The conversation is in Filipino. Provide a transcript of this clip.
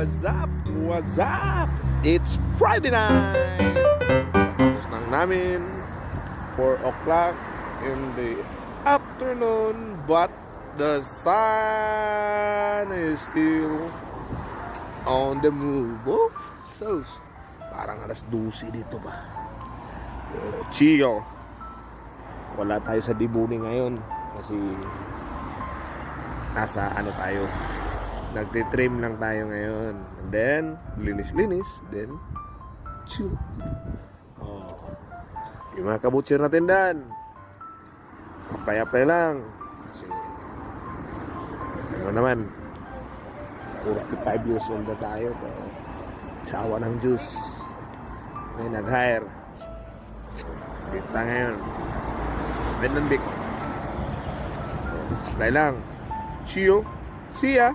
what's up? What's up? It's Friday night! Tapos lang namin 4 o'clock in the afternoon, but the sun is still on the move. Oh, so, parang alas 12 dito ba? Pero chill. Wala tayo sa Dibuni ngayon kasi nasa ano tayo, nagtitrim lang tayo ngayon, and then linis-linis, then chill. Yung mga kabutsir natin dan, apply lang kasi ano naman, 45 years old na tayo, pero sawa ng juice. May nag-hire, kita ngayon Ben Nandik, apply lang, chill, see ya.